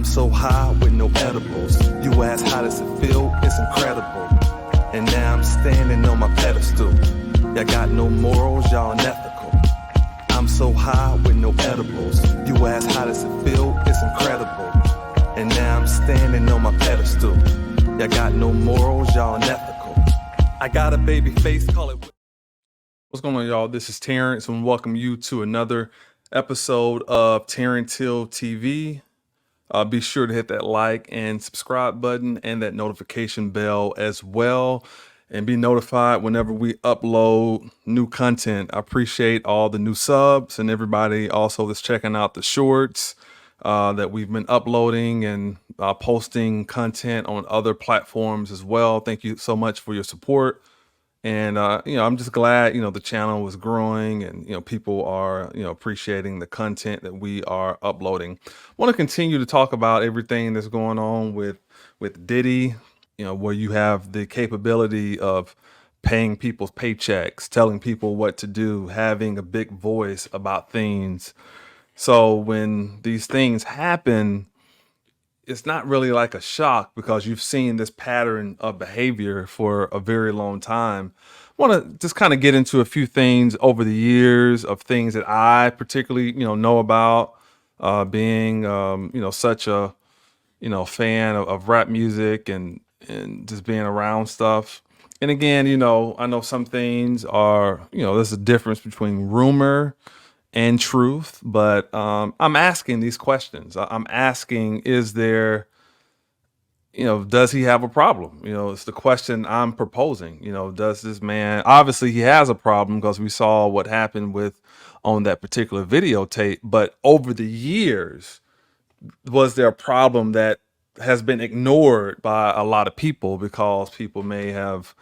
I'm so high with no edibles. You ask how does it feel? It's incredible. And now I'm standing on my pedestal. Y'all got no morals, y'all unethical. I'm so high with no edibles. You ask how does it feel? It's incredible. And now I'm standing on my pedestal. Y'all got no morals, y'all unethical. I got a baby face, call it. What's going on, y'all? This is Terrence, and welcome you to another episode of Terrence Hill TV. Be sure to hit that like and subscribe button and that notification bell as well, and be notified whenever we upload new content. I appreciate all the new subs and everybody also that's checking out the shorts that we've been uploading and posting content on other platforms as well. Thank you so much for your support. And, I'm just glad, the channel is growing and, people are, appreciating the content that we are uploading. I want to continue to talk about everything that's going on with Diddy, where you have the capability of paying people's paychecks, telling people what to do, having a big voice about things. So when these things happen, it's not really like a shock because you've seen this pattern of behavior for a very long time. I want to just kind of get into a few things over the years of things that I particularly, know about, being, such a, fan of rap music and just being around stuff. And again, I know some things are, there's a difference between rumor and truth, but I'm asking these questions. I'm asking, is there, does he have a problem? It's the question I'm proposing. Does this man, obviously he has a problem because we saw what happened on that particular videotape, but over the years, was there a problem that has been ignored by a lot of people because people may have,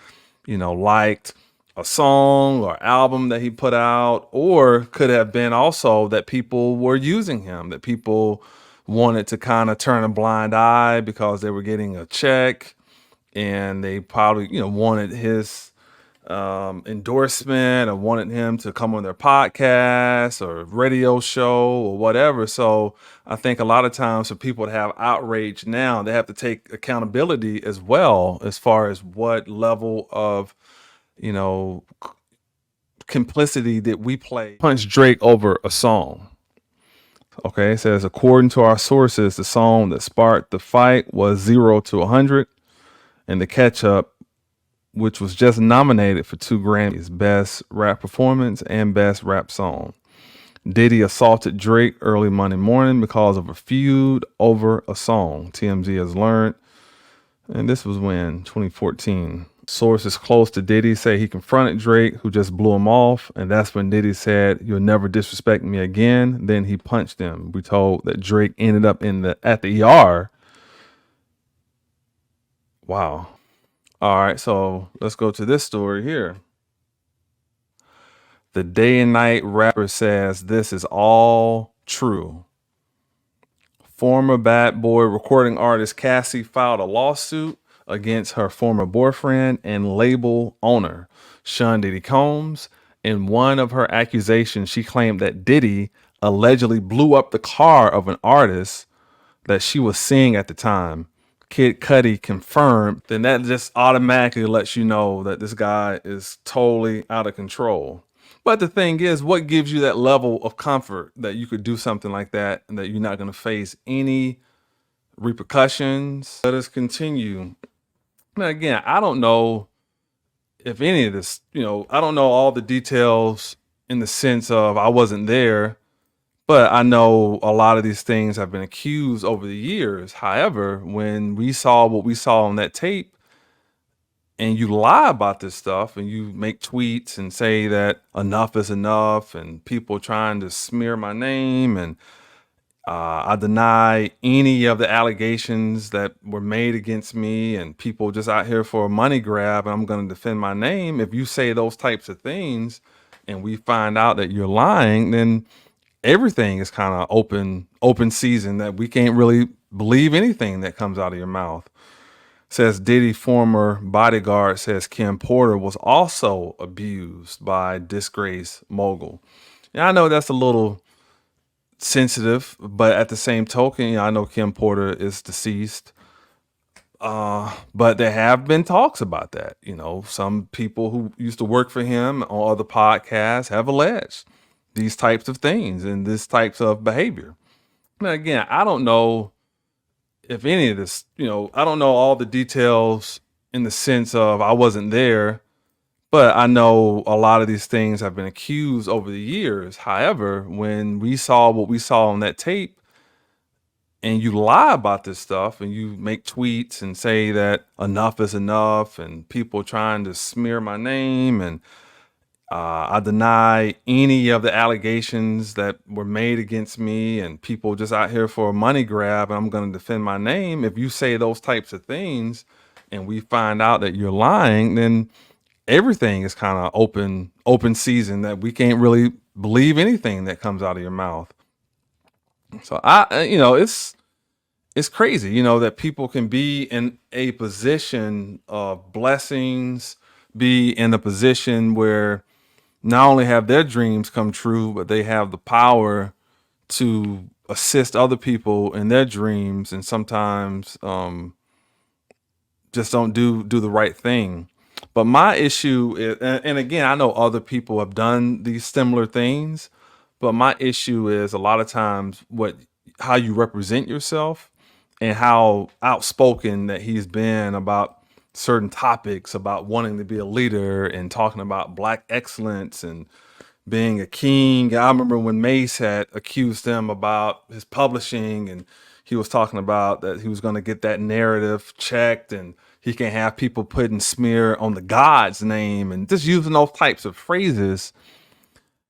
liked a song or album that he put out, or could have been also that people were using him, that people wanted to kind of turn a blind eye because they were getting a check and they probably, wanted his endorsement or wanted him to come on their podcast or radio show or whatever. So I think a lot of times for people to have outrage now, they have to take accountability as well as far as what level of complicity that we play. Punch Drake over a song. Okay, it says, according to our sources, the song that sparked the fight was 0 to 100, and the catch up, which was just nominated for 2 Grammys, Best Rap Performance and Best Rap Song. Diddy assaulted Drake early Monday morning because of a feud over a song, TMZ has learned. And this was when, 2014. Sources close to Diddy say he confronted Drake, who just blew him off. And that's when Diddy said, "You'll never disrespect me again." Then he punched him. We told that Drake ended up at the ER. Wow. All right, so let's go to this story here. The Day and Night rapper says this is all true. Former Bad Boy recording artist Cassie filed a lawsuit against her former boyfriend and label owner, Sean Diddy Combs. In one of her accusations, she claimed that Diddy allegedly blew up the car of an artist that she was seeing at the time. Kid Cudi confirmed. Then that just automatically lets you know that this guy is totally out of control. But the thing is, what gives you that level of comfort that you could do something like that and that you're not going to face any repercussions? Let us continue. Now, again, I don't know if any of this, I don't know all the details in the sense of I wasn't there, but I know a lot of these things have been accused over the years. However, when we saw what we saw on that tape and you lie about this stuff and you make tweets and say that enough is enough and people trying to smear my name and I deny any of the allegations that were made against me and people just out here for a money grab and I'm going to defend my name. If you say those types of things and we find out that you're lying, then everything is kind of open season that we can't really believe anything that comes out of your mouth. Says Diddy former bodyguard says Kim Porter was also abused by disgraced mogul. And I know that's a little sensitive, but at the same token, I know Kim Porter is deceased. But there have been talks about that. Some people who used to work for him on other podcasts have alleged these types of things and this types of behavior. Now, again, I don't know if any of this, I don't know all the details in the sense of I wasn't there, but I know a lot of these things have been accused over the years. However, when we saw what we saw on that tape, and you lie about this stuff and you make tweets and say that enough is enough and people trying to smear my name, and I deny any of the allegations that were made against me, and people just out here for a money grab and I'm going to defend my name. If you say those types of things and we find out that you're lying, then everything is kind of open season, that we can't really believe anything that comes out of your mouth. So it's crazy, that people can be in a position of blessings, be in a position where not only have their dreams come true, but they have the power to assist other people in their dreams, and sometimes just don't do the right thing. But my issue is, and again, I know other people have done these similar things, but my issue is a lot of times how you represent yourself and how outspoken that he's been about certain topics, about wanting to be a leader and talking about black excellence and being a king. I remember when Mace had accused him about his publishing, and he was talking about that he was going to get that narrative checked and he can have people putting smear on the God's name and just using those types of phrases.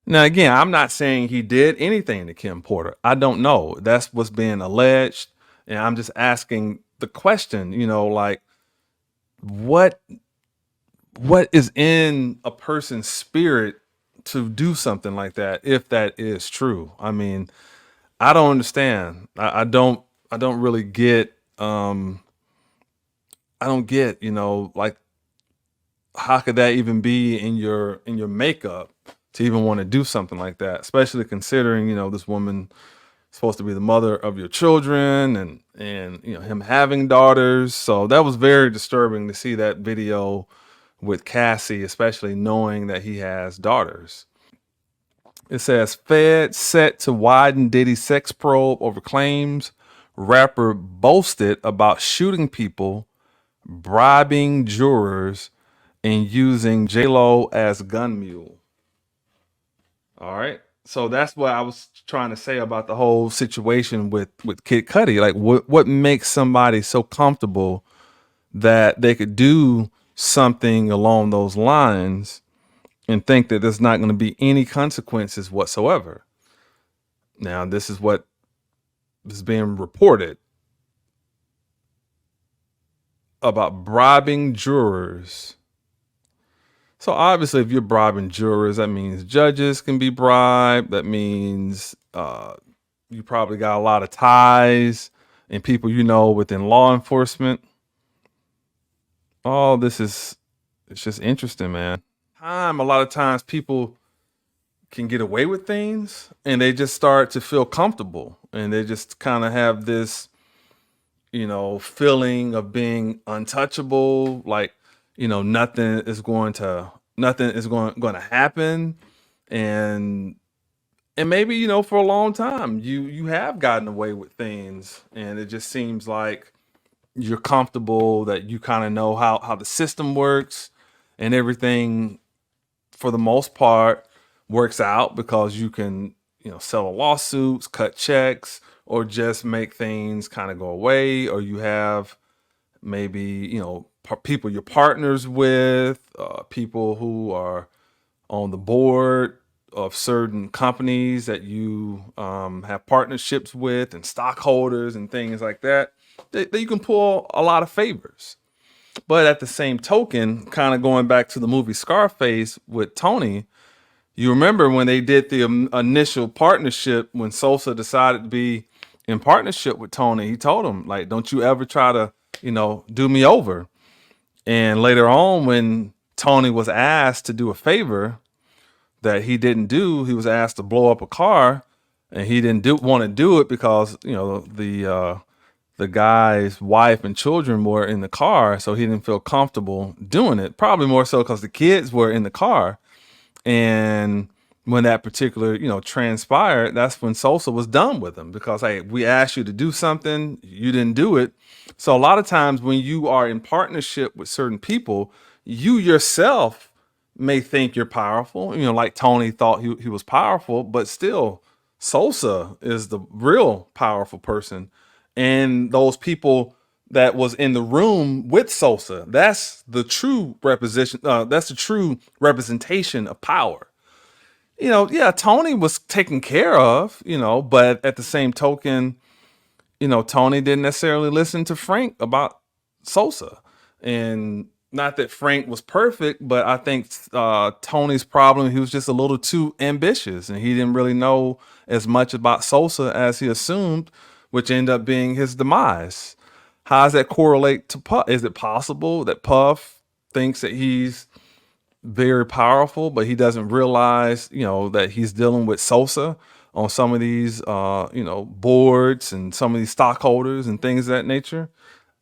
Now, again, I'm not saying he did anything to Kim Porter. I don't know. That's what's being alleged. And I'm just asking the question, like, what is in a person's spirit to do something like that, if that is true? I mean, I don't understand. I don't really get, I don't get, like, how could that even be in your makeup to even want to do something like that, especially considering, this woman supposed to be the mother of your children, and him having daughters. So that was very disturbing to see that video with Cassie, especially knowing that he has daughters. It says Fed set to widen Diddy sex probe over claims rapper boasted about shooting people, bribing jurors, and using J-Lo as gun mule. All right. So that's what I was trying to say about the whole situation with Kid Cudi. Like, what makes somebody so comfortable that they could do something along those lines and think that there's not going to be any consequences whatsoever? Now, this is what is being reported about bribing jurors. So obviously, if you're bribing jurors, that means judges can be bribed. That means you probably got a lot of ties and people within law enforcement. All this it's just interesting, man. A lot of times people can get away with things and they just start to feel comfortable, and they just kind of have this feeling of being untouchable, like nothing is going to happen. And maybe for a long time you have gotten away with things, and it just seems like you're comfortable, that you kind of know how the system works, and everything for the most part works out because you can settle lawsuits, cut checks, or just make things kind of go away. Or you have maybe people you're partners with, people who are on the board of certain companies that you have partnerships with, and stockholders and things like that, that you can pull a lot of favors. But at the same token, kind of going back to the movie Scarface with Tony, you remember when they did the initial partnership, when Sosa decided to be in partnership with Tony, he told him, like, don't you ever try to, do me over. And later on, when Tony was asked to do a favor that he didn't do, he was asked to blow up a car. and he didn't want to do it because the guy's wife and children were in the car, so he didn't feel comfortable doing it. Probably more so because the kids were in the car. And when that particular, transpired, that's when Sosa was done with him because, hey, we asked you to do something, you didn't do it. So a lot of times when you are in partnership with certain people, you yourself may think you're powerful. Like Tony thought he was powerful, but still Sosa is the real powerful person. And those people that was in the room with Sosa, that's the true representation. That's the true representation of power. Yeah, Tony was taken care of, but at the same token, Tony didn't necessarily listen to Frank about Sosa. And not that Frank was perfect, but I think Tony's problem, he was just a little too ambitious and he didn't really know as much about Sosa as he assumed, which ended up being his demise. How does that correlate to Puff? Is it possible that Puff thinks that he's very powerful, but he doesn't realize, that he's dealing with Sosa on some of these, boards and some of these stockholders and things of that nature?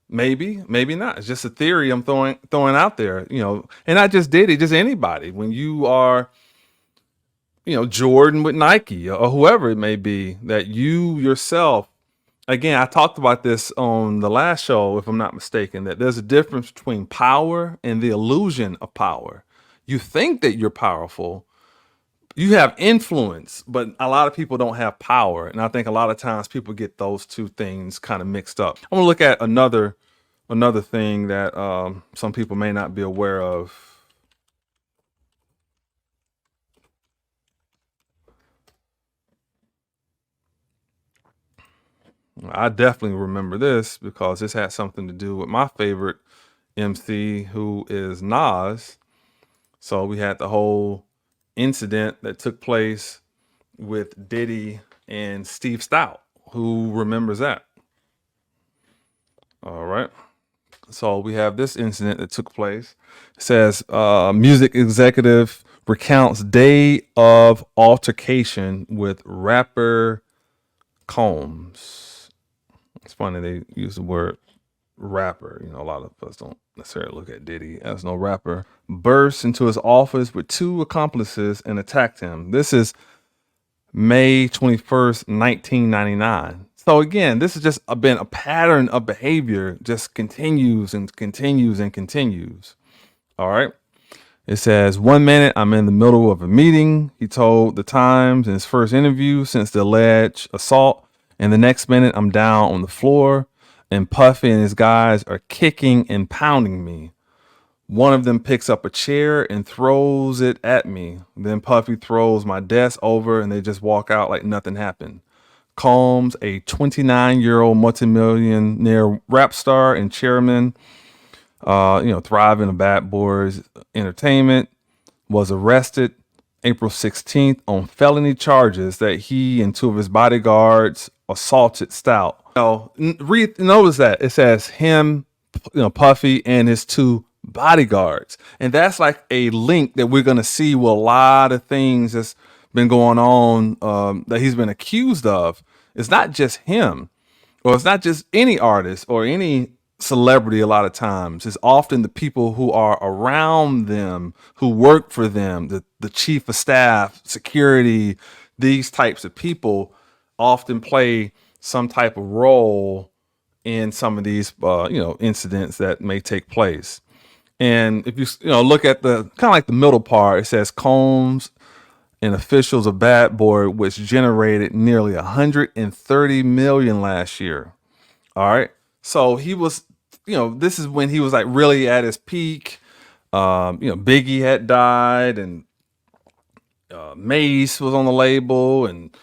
Maybe, maybe not. It's just a theory I'm throwing out there, and not just Diddy, just anybody. When you are, Jordan with Nike or whoever it may be, that you yourself, again, I talked about this on the last show, if I'm not mistaken, that there's a difference between power and the illusion of power. You think that you're powerful, you have influence, but a lot of people don't have power. And I think a lot of times people get those two things kind of mixed up. I'm gonna look at another thing that some people may not be aware of. I definitely remember this because this had something to do with my favorite MC, who is Nas. So we had the whole incident that took place with Diddy and Steve Stoute. Who remembers that? All right. So we have this incident that took place. It says music executive recounts day of altercation with rapper Combs. It's funny they use the word rapper. A lot of us don't necessarily look at Diddy as no rapper. Burst into his office with two accomplices and attacked him. This is May 21st, 1999. So again, this has just been a pattern of behavior, just continues and continues and continues. All right. It says, 1 minute I'm in the middle of a meeting, he told the Times in his first interview since the alleged assault. And the next minute I'm down on the floor and Puffy and his guys are kicking and pounding me. One of them picks up a chair and throws it at me. Then Puffy throws my desk over and they just walk out like nothing happened. Combs, a 29-year-old multimillionaire rap star and chairman, thriving in Bad Boys Entertainment, was arrested April 16th on felony charges that he and two of his bodyguards assaulted Stoute. Notice that it says him, Puffy and his two bodyguards, and that's like a link that we're gonna see with a lot of things that's been going on that he's been accused of. It's not just him, or it's not just any artist or any celebrity. A lot of times it's often the people who are around them, who work for them, the chief of staff, security. These types of people often play some type of role in some of these incidents that may take place. And if you look at the kind of like the middle part, it says Combs and officials of Bad Boy, which generated nearly 130 million last year. All right. So he was, this is when he was like really at his peak. Biggie had died and Mace was on the label and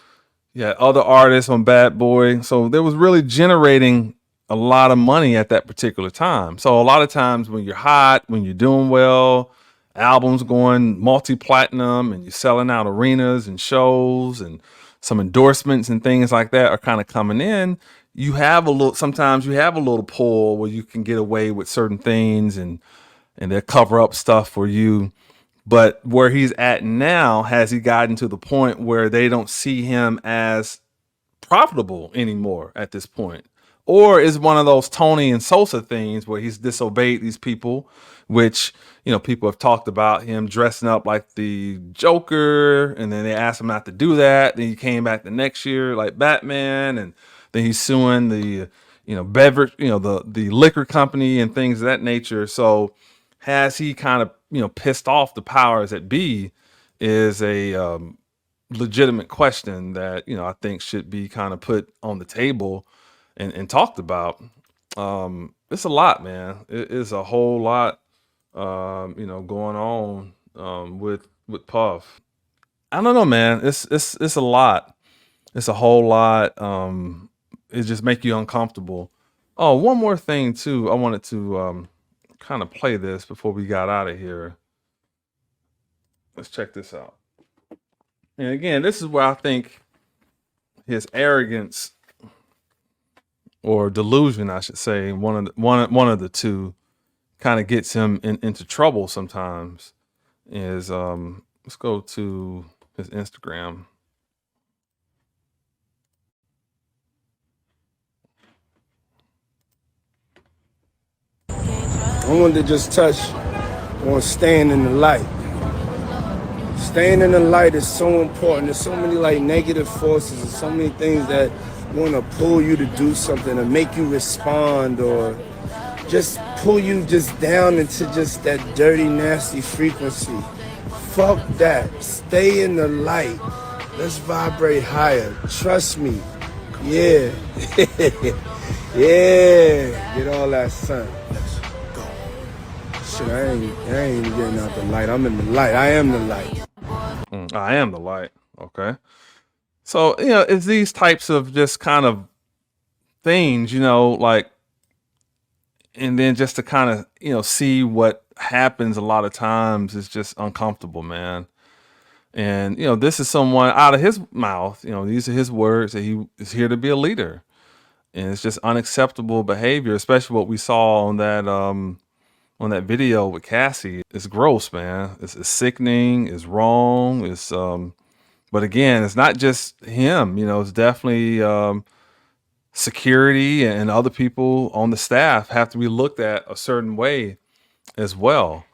other artists on Bad Boy. So there was really generating a lot of money at that particular time. So a lot of times when you're hot, when you're doing well, albums going multi-platinum and you're selling out arenas and shows and some endorsements and things like that are kind of coming in, sometimes you have a little pull where you can get away with certain things and they'll cover up stuff for you But where he's at now, has he gotten to the point where they don't see him as profitable anymore at this point? Or is one of those Tony and Sosa things where he's disobeyed these people, which, people have talked about him dressing up like the Joker, and then they asked him not to do that. Then he came back the next year like Batman, and then he's suing the, beverage, the liquor company and things of that nature. So has he kind of, pissed off the powers that be is a legitimate question that, I think should be kind of put on the table and talked about. It's a lot, man. It is a whole lot, going on with Puff. I don't know, man. It's a lot. It's a whole lot. It just make you uncomfortable. Oh, one more thing too. I wanted to kind of play this before we got out of here. Let's check this out. And again, this is where I think his arrogance or delusion, I should say, one of the two, kind of gets him into trouble sometimes. Is let's go to his Instagram. I wanted to just touch on staying in the light. Staying in the light is so important. There's so many negative forces and so many things that want to pull you to do something or make you respond or just pull you just down into just that dirty, nasty frequency. Fuck that. Stay in the light. Let's vibrate higher. Trust me. Yeah. Yeah. Get all that sun. Let's go. Shit, I ain't getting out the light. I'm in the light. I am the light. I am the light. Okay. So, it's these types of just kind of things, and then just to kind of, see what happens a lot of times is just uncomfortable, man. And, this is someone out of his mouth, these are his words that he is here to be a leader. And it's just unacceptable behavior, especially what we saw on that video with Cassie. It's gross, man. It's sickening. It's wrong. But again, it's not just him. It's definitely security and other people on the staff have to be looked at a certain way as well.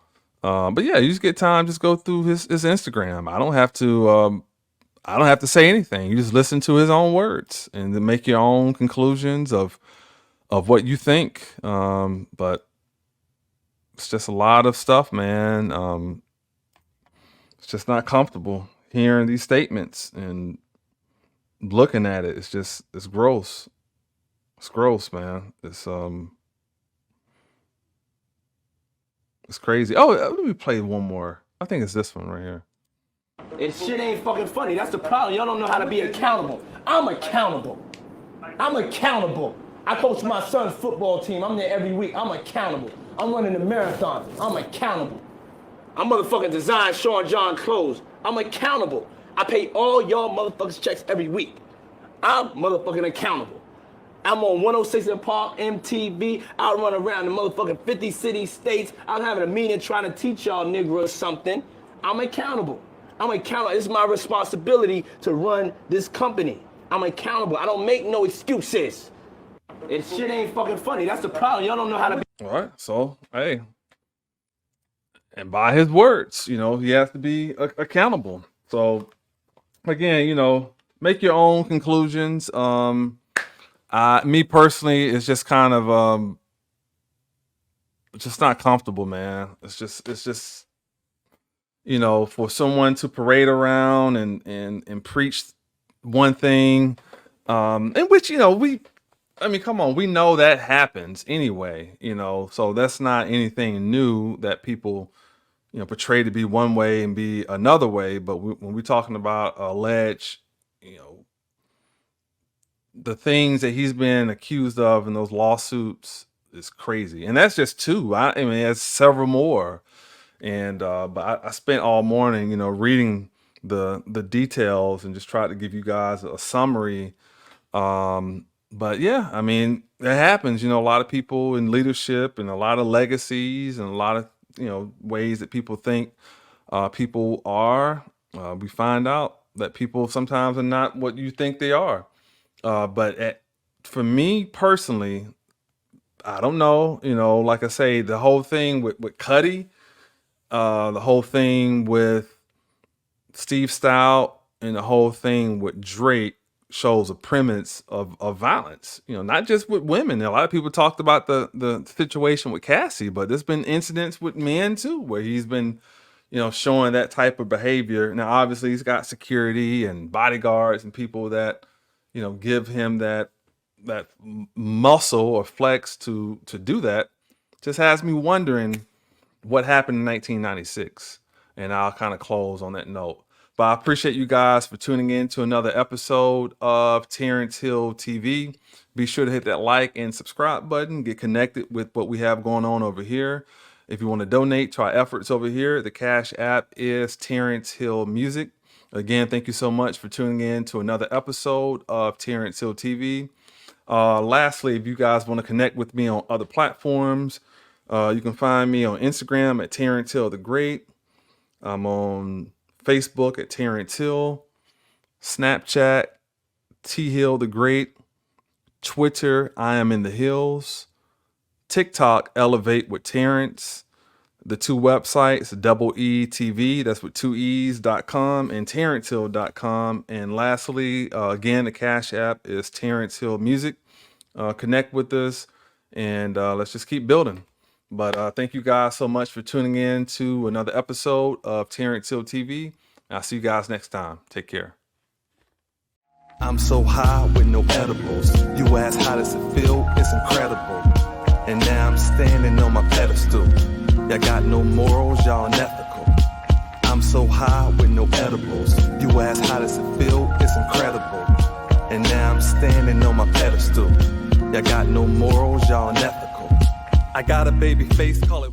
But yeah, you just get time, just go through his Instagram. I don't have to say anything. You just listen to his own words and then make your own conclusions of what you think. But it's just a lot of stuff, man. It's just not comfortable hearing these statements and looking at it. It's gross. It's gross, man. It's crazy. Oh, let me play one more. I think it's this one right here. And shit ain't fucking funny. That's the problem. Y'all don't know how to be accountable. I'm accountable. I'm accountable. I coach my son's football team. I'm there every week. I'm accountable. I'm running the marathon. I'm accountable. I motherfucking design Sean John clothes. I'm accountable. I pay all y'all motherfuckers checks every week. I'm motherfucking accountable. I'm on 106 in Park, MTV. I run around the motherfucking 50 city states. I'm having a meeting trying to teach y'all niggers something. I'm accountable. I'm accountable. It's my responsibility to run this company. I'm accountable. I don't make no excuses. And shit ain't fucking funny. That's the problem. Y'all don't know how to be. All right. So, hey. And by his words, he has to be accountable. So, again, make your own conclusions. Me personally, it's just kind of just not comfortable, man. It's just for someone to parade around and preach one thing, in which come on, we know that happens anyway. So that's not anything new that people portray to be one way and be another way. But when we're talking about alleged, the things that he's been accused of in those lawsuits is crazy. And that's just two. I mean, there's several more. And but I spent all morning, reading the details and just tried to give you guys a summary. But yeah, I mean, it happens. A lot of people in leadership and a lot of legacies and a lot of ways that people think People are, we find out that people sometimes are not what you think they are. For me personally, I don't know, like I say, the whole thing with Cuddy, the whole thing with Steve Stoute, and the whole thing with Drake shows a premise of violence, not just with women. A lot of people talked about the situation with Cassie, but there's been incidents with men too, where he's been, showing that type of behavior. Now, obviously he's got security and bodyguards and people that, give him that muscle or flex to do that. Just has me wondering what happened in 1996. And I'll kind of close on that note. But I appreciate you guys for tuning in to another episode of Terrence Hill TV. Be sure to hit that like and subscribe button. Get connected with what we have going on over here. If you want to donate to our efforts over here, the Cash App is Terrence Hill Music. Again, thank you so much for tuning in to another episode of Terrence Hill TV. Lastly, if you guys want to connect with me on other platforms, you can find me on Instagram at Terrence Hill the Great. I'm on Facebook at Terrence Hill, Snapchat, T Hill the Great, Twitter, I Am in the Hills, TikTok, Elevate with Terrence, the two websites, Double E TV, that's with 2es.com, and terrencehill.com. And lastly, again, the Cash App is Terrence Hill Music. Connect with us and let's just keep building. But thank you guys so much for tuning in to another episode of Terrence Hill TV. I'll see you guys next time. Take care. I'm so high with no edibles. You ask how does it feel? It's incredible. And now I'm standing on my pedestal. Y'all got no morals, y'all unethical. I'm so high with no edibles. You ask how does it feel? It's incredible. And now I'm standing on my pedestal. Y'all got no morals, y'all unethical. I got a baby face, call it